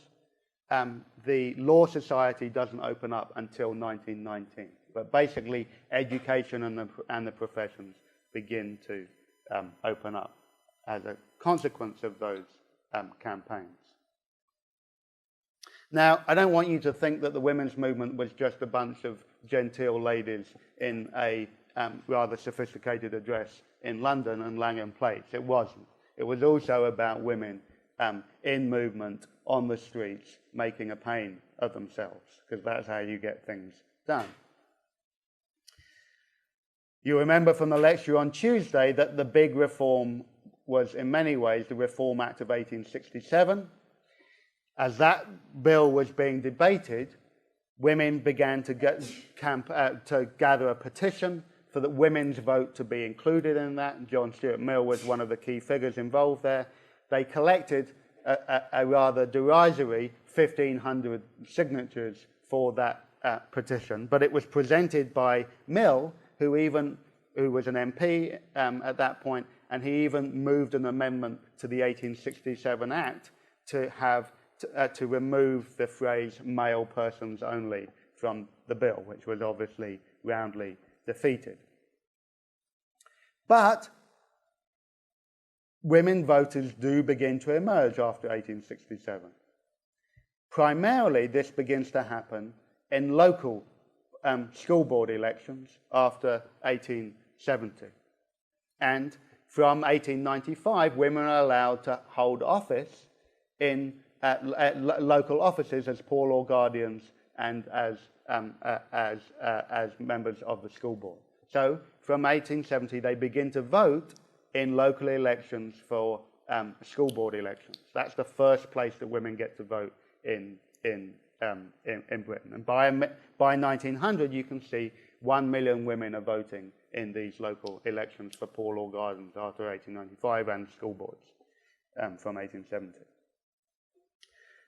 The Law Society doesn't open up until 1919, but basically education and the professions begin to open up as a consequence of those campaigns. Now, I don't want you to think that the women's movement was just a bunch of genteel ladies in a rather sophisticated address in London and Langham Place. It wasn't. It was also about women in movement, on the streets, making a pain of themselves, because that's how you get things done. You remember from the lecture on Tuesday that the big reform was, in many ways, the Reform Act of 1867. As that bill was being debated, women began to gather a petition for the women's vote to be included in that. John Stuart Mill was one of the key figures involved there. They collected a rather derisory 1,500 signatures for that petition, but it was presented by Mill, who was an MP at that point, and he even moved an amendment to the 1867 Act to remove the phrase "male persons only" from the bill, which was obviously roundly defeated. But women voters do begin to emerge after 1867. Primarily, this begins to happen in local school board elections after 1870. And from 1895, women are allowed to hold office in local offices as poor law guardians and as members of the school board. So from 1870, they begin to vote in local elections for school board elections. That's the first place that women get to vote in Britain. And by 1900, you can see 1 million women are voting in these local elections for poor law guardians after 1895 and school boards from 1870.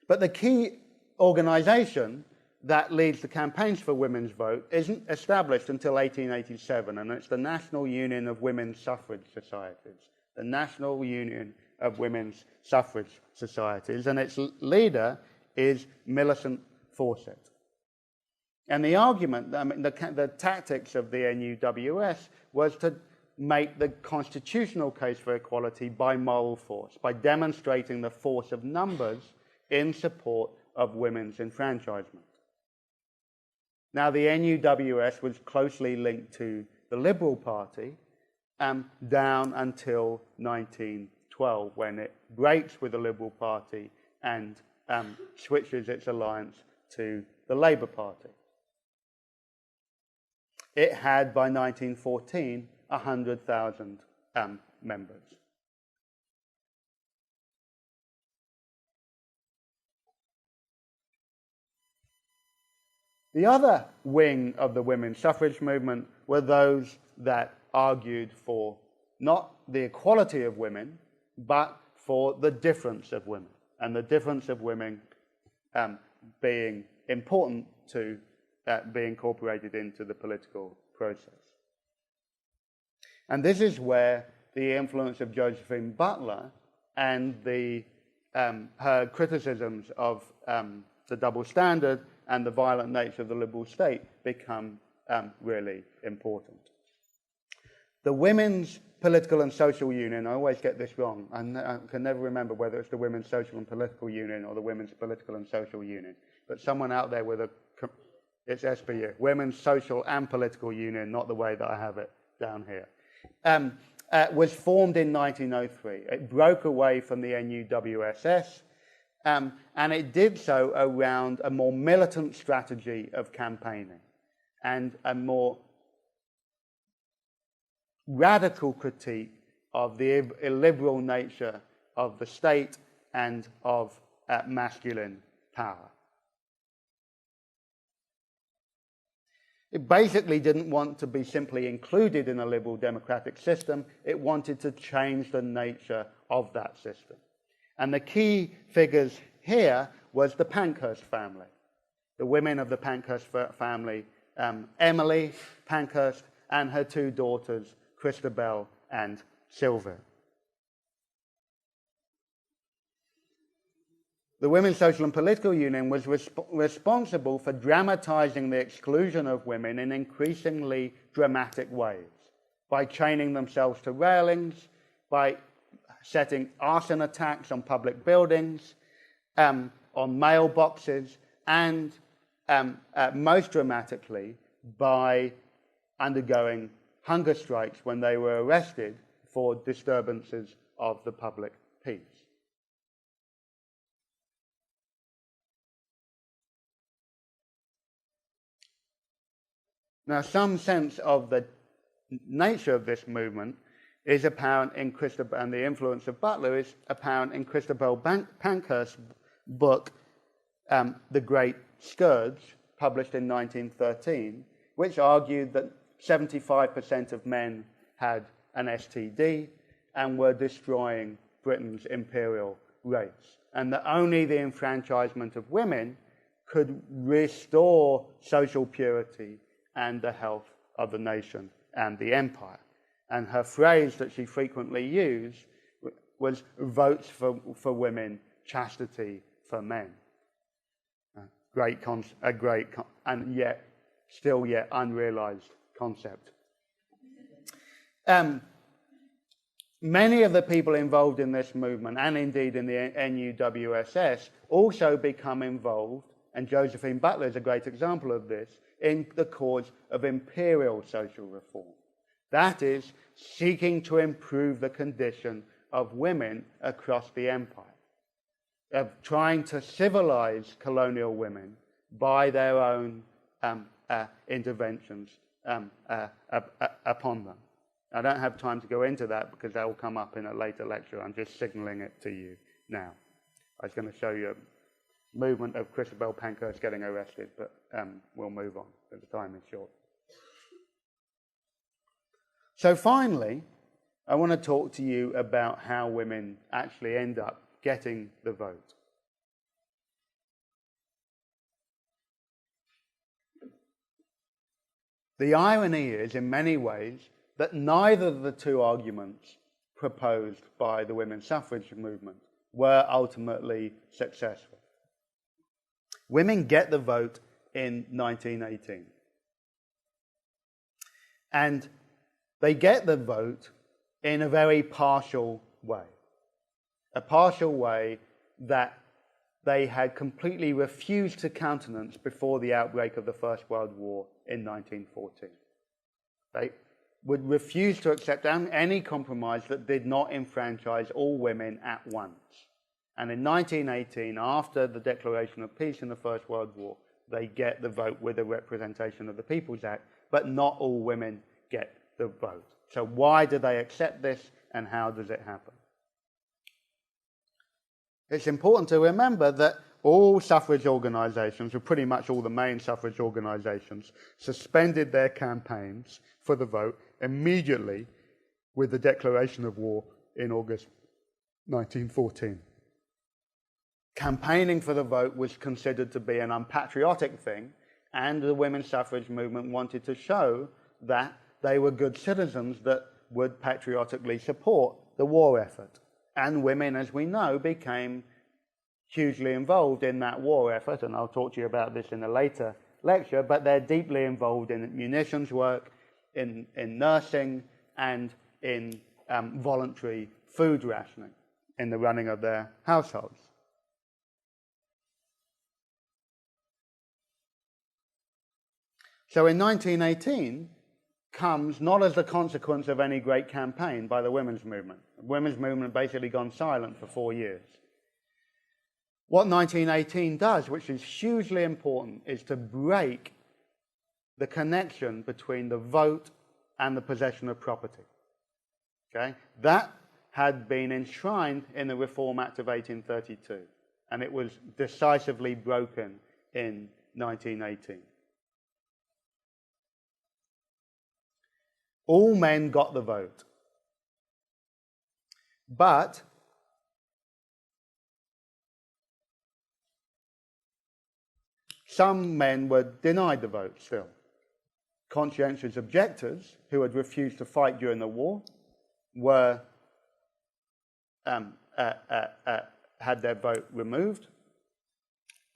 But the key organisation that leads the campaigns for women's vote isn't established until 1887, and it's the National Union of Women's Suffrage Societies. The National Union of Women's Suffrage Societies, and its leader is Millicent Fawcett. And the argument, the tactics of the NUWS was to make the constitutional case for equality by moral force, by demonstrating the force of numbers in support of women's enfranchisement. Now, the NUWS was closely linked to the Liberal Party down until 1912, when it breaks with the Liberal Party and switches its alliance to the Labour Party. It had, by 1914, 100,000 members. The other wing of the women's suffrage movement were those that argued for not the equality of women, but for the difference of women, and the difference of women being important to be incorporated into the political process. And this is where the influence of Josephine Butler and her criticisms of the double standard and the violent nature of the liberal state become really important. The Women's Political and Social Union, I always get this wrong. I can never remember whether it's the Women's Social and Political Union or the Women's Political and Social Union. But someone out there with it's SPU, Women's Social and Political Union, not the way that I have it down here, was formed in 1903. It broke away from the NUWSS, and it did so around a more militant strategy of campaigning and a more radical critique of the illiberal nature of the state and of masculine power. It basically didn't want to be simply included in a liberal democratic system. It wanted to change the nature of that system. And the key figures here was the Pankhurst family. The women of the Pankhurst family, Emily Pankhurst and her two daughters, Christabel and Sylvia. The Women's Social and Political Union was responsible for dramatizing the exclusion of women in increasingly dramatic ways, by chaining themselves to railings, by setting arson attacks on public buildings, on mailboxes, and most dramatically, by undergoing hunger strikes when they were arrested for disturbances of the public peace. Now, some sense of the nature of this movement is apparent in Christabel, and the influence of Butler is apparent in Christabel Pankhurst's book, The Great Scourge, published in 1913, which argued that 75% of men had an STD and were destroying Britain's imperial race, and that only the enfranchisement of women could restore social purity and the health of the nation and the empire. And her phrase that she frequently used was votes for women, chastity for men. And yet still unrealized concept. Many of the people involved in this movement, and indeed in the NUWSS, also become involved, and Josephine Butler is a great example of this, in the cause of imperial social reform. That is, seeking to improve the condition of women across the empire, of trying to civilize colonial women by their own interventions upon them. I don't have time to go into that because that will come up in a later lecture. I'm just signaling it to you now. I was going to show you a movement of Christabel Pankhurst getting arrested, but we'll move on because the time is short. So finally, I want to talk to you about how women actually end up getting the vote. The irony is, in many ways, that neither of the two arguments proposed by the women's suffrage movement were ultimately successful. Women get the vote in 1918. And they get the vote in a very partial way. A partial way that they had completely refused to countenance before the outbreak of the First World War in 1914. They would refuse to accept any compromise that did not enfranchise all women at once. And in 1918, after the declaration of peace in the First World War, they get the vote with a representation of the People's Act, but not all women get the vote. So why do they accept this, and how does it happen? It's important to remember that all suffrage organisations, or pretty much all the main suffrage organisations, suspended their campaigns for the vote immediately with the declaration of war in August 1914. Campaigning for the vote was considered to be an unpatriotic thing, and the women's suffrage movement wanted to show that they were good citizens that would patriotically support the war effort. And women, as we know, became hugely involved in that war effort, and I'll talk to you about this in a later lecture, but they're deeply involved in munitions work, in nursing, and in voluntary food rationing in the running of their households. So in 1918 comes not as a consequence of any great campaign by the women's movement. The women's movement had basically gone silent for 4 years. What 1918 does, which is hugely important, is to break the connection between the vote and the possession of property. Okay? That had been enshrined in the Reform Act of 1832, and it was decisively broken in 1918. All men got the vote, but some men were denied the vote still. Conscientious objectors who had refused to fight during the war were had their vote removed,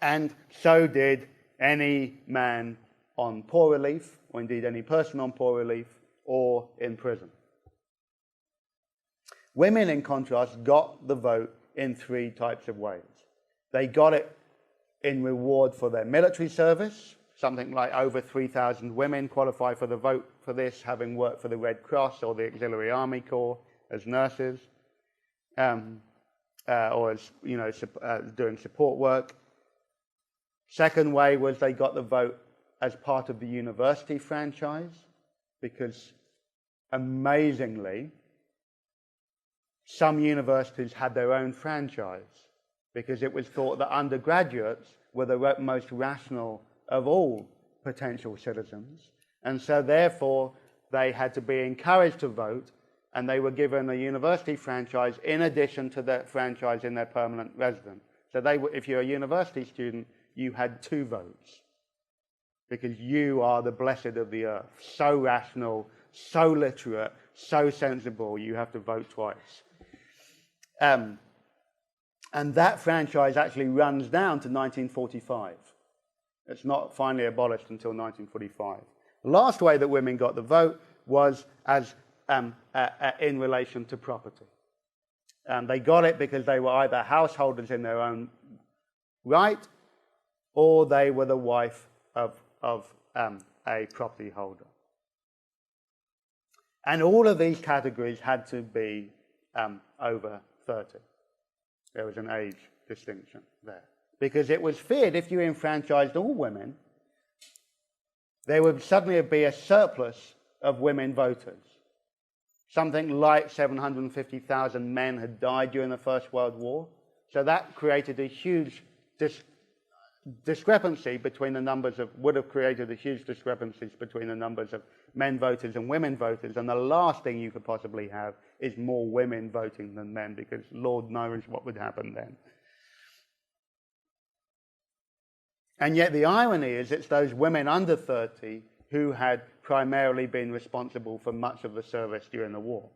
and so did any man on poor relief, or indeed any person on poor relief, or in prison. Women, in contrast, got the vote in 3 types of ways. They got it in reward for their military service. Something like over 3,000 women qualify for the vote for this, having worked for the Red Cross or the Auxiliary Army Corps as nurses, or as doing support work. Second way was they got the vote as part of the university franchise, because amazingly, some universities had their own franchise, because it was thought that undergraduates were the most rational of all potential citizens, and so therefore they had to be encouraged to vote, and they were given a university franchise in addition to their franchise in their permanent residence. So if you're a university student, you had 2 votes, because you are the blessed of the earth, so rational, so literate, so sensible, you have to vote twice. And that franchise actually runs down to 1945. It's not finally abolished until 1945. The last way that women got the vote was as in relation to property. They got it because they were either householders in their own right, or they were the wife of a property holder. And all of these categories had to be over 30. There was an age distinction there. Because it was feared if you enfranchised all women, there would suddenly be a surplus of women voters. Something like 750,000 men had died during the First World War. So that created a huge discrepancy between the numbers of, would have created a huge discrepancies between the numbers of men voters and women voters, and the last thing you could possibly have is more women voting than men, because Lord knows what would happen then. And yet the irony is it's those women under 30 who had primarily been responsible for much of the service during the war,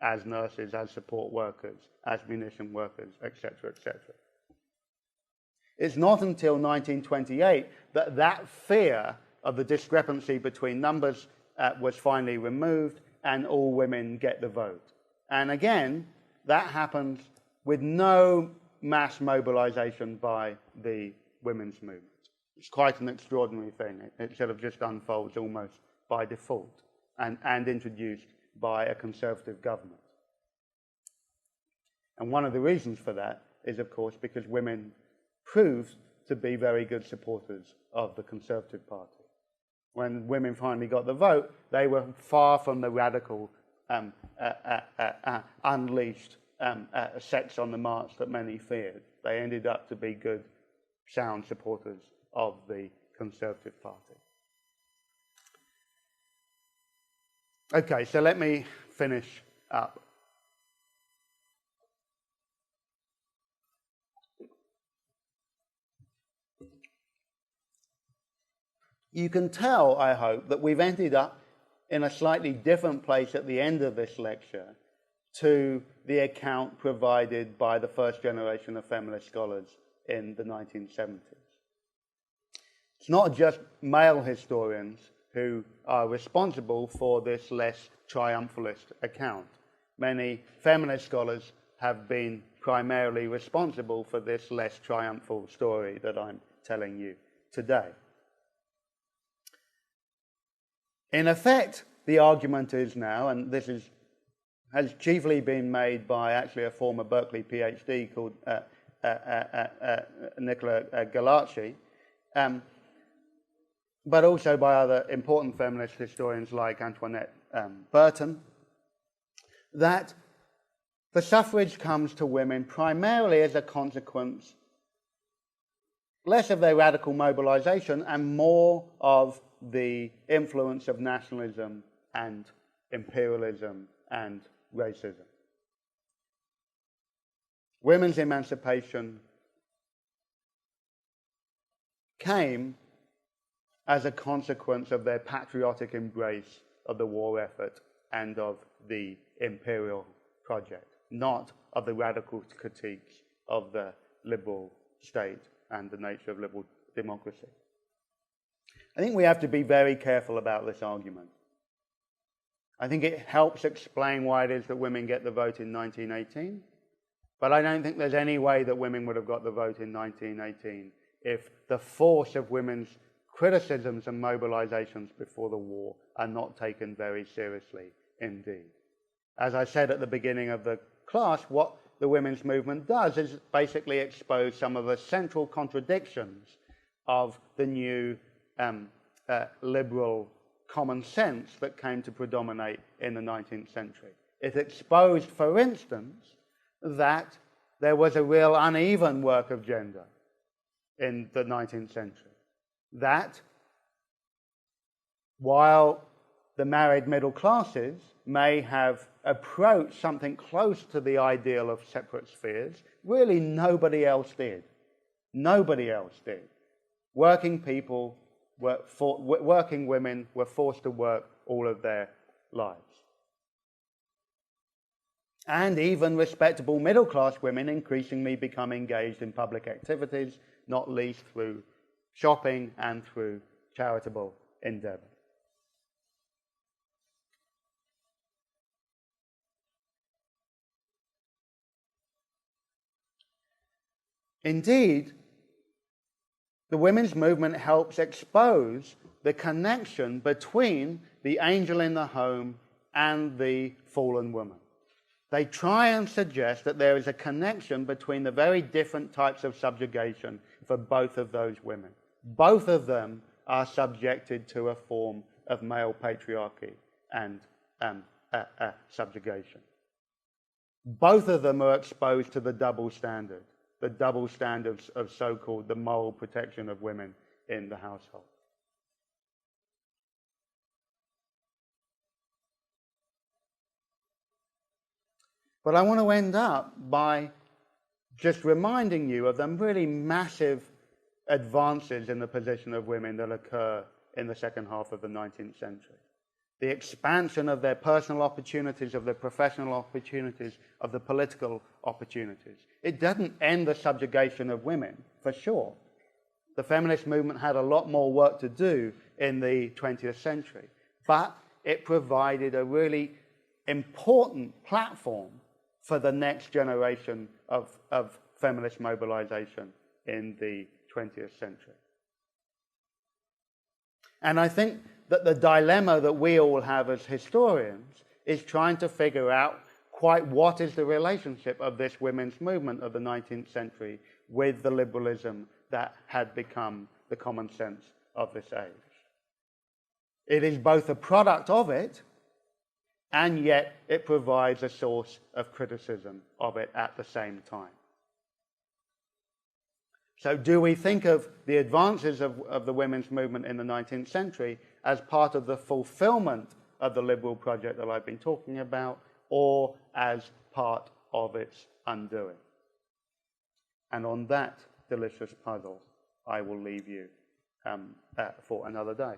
as nurses, as support workers, as munition workers, etc., etc. It's not until 1928 that that fear of the discrepancy between numbers was finally removed and all women get the vote. And again, that happens with no mass mobilization by the women's movement. It's quite an extraordinary thing. It sort of just unfolds almost by default and introduced by a conservative government. And one of the reasons for that is, of course, because women proved to be very good supporters of the Conservative Party. When women finally got the vote, they were far from the radical, unleashed sex on the march that many feared. They ended up to be good sound supporters of the Conservative Party. Okay, so let me finish up. You can tell, I hope, that we've ended up in a slightly different place at the end of this lecture to the account provided by the first generation of feminist scholars in the 1970s. It's not just male historians who are responsible for this less triumphalist account. Many feminist scholars have been primarily responsible for this less triumphal story that I'm telling you today. In effect, the argument is now, and this has chiefly been made by actually a former Berkeley PhD called Nicola Gallacci, but also by other important feminist historians like Antoinette Burton, that the suffrage comes to women primarily as a consequence less of their radical mobilization and more of the influence of nationalism and imperialism and racism. Women's emancipation came as a consequence of their patriotic embrace of the war effort and of the imperial project, not of the radical critiques of the liberal state and the nature of liberal democracy. I think we have to be very careful about this argument. I think it helps explain why it is that women get the vote in 1918, but I don't think there's any way that women would have got the vote in 1918 if the force of women's criticisms and mobilizations before the war are not taken very seriously indeed. As I said at the beginning of the class, what the women's movement does is basically expose some of the central contradictions of the new liberal common sense that came to predominate in the 19th century. It exposed, for instance, that there was a real uneven work of gender in the 19th century. That while the married middle classes may have approached something close to the ideal of separate spheres, really nobody else did. Nobody else did. Working people, working women were forced to work all of their lives. And even respectable middle-class women increasingly become engaged in public activities, not least through shopping and through charitable endeavor. Indeed, the women's movement helps expose the connection between the angel in the home and the fallen woman. They try and suggest that there is a connection between the very different types of subjugation for both of those women. Both of them are subjected to a form of male patriarchy and subjugation. Both of them are exposed to the double standards of so-called the moral protection of women in the household. But I want to end up by just reminding you of the really massive advances in the position of women that occur in the second half of the 19th century. The expansion of their personal opportunities, of their professional opportunities, of the political opportunities. It doesn't end the subjugation of women, for sure. The feminist movement had a lot more work to do in the 20th century, but it provided a really important platform for the next generation of feminist mobilization in the 20th century. And I think that the dilemma that we all have as historians is trying to figure out quite what is the relationship of this women's movement of the 19th century with the liberalism that had become the common sense of this age. It is both a product of it, and yet it provides a source of criticism of it at the same time. So do we think of the advances of the women's movement in the 19th century as part of the fulfillment of the liberal project that I've been talking about, or as part of its undoing? And on that delicious puzzle, I will leave you for another day.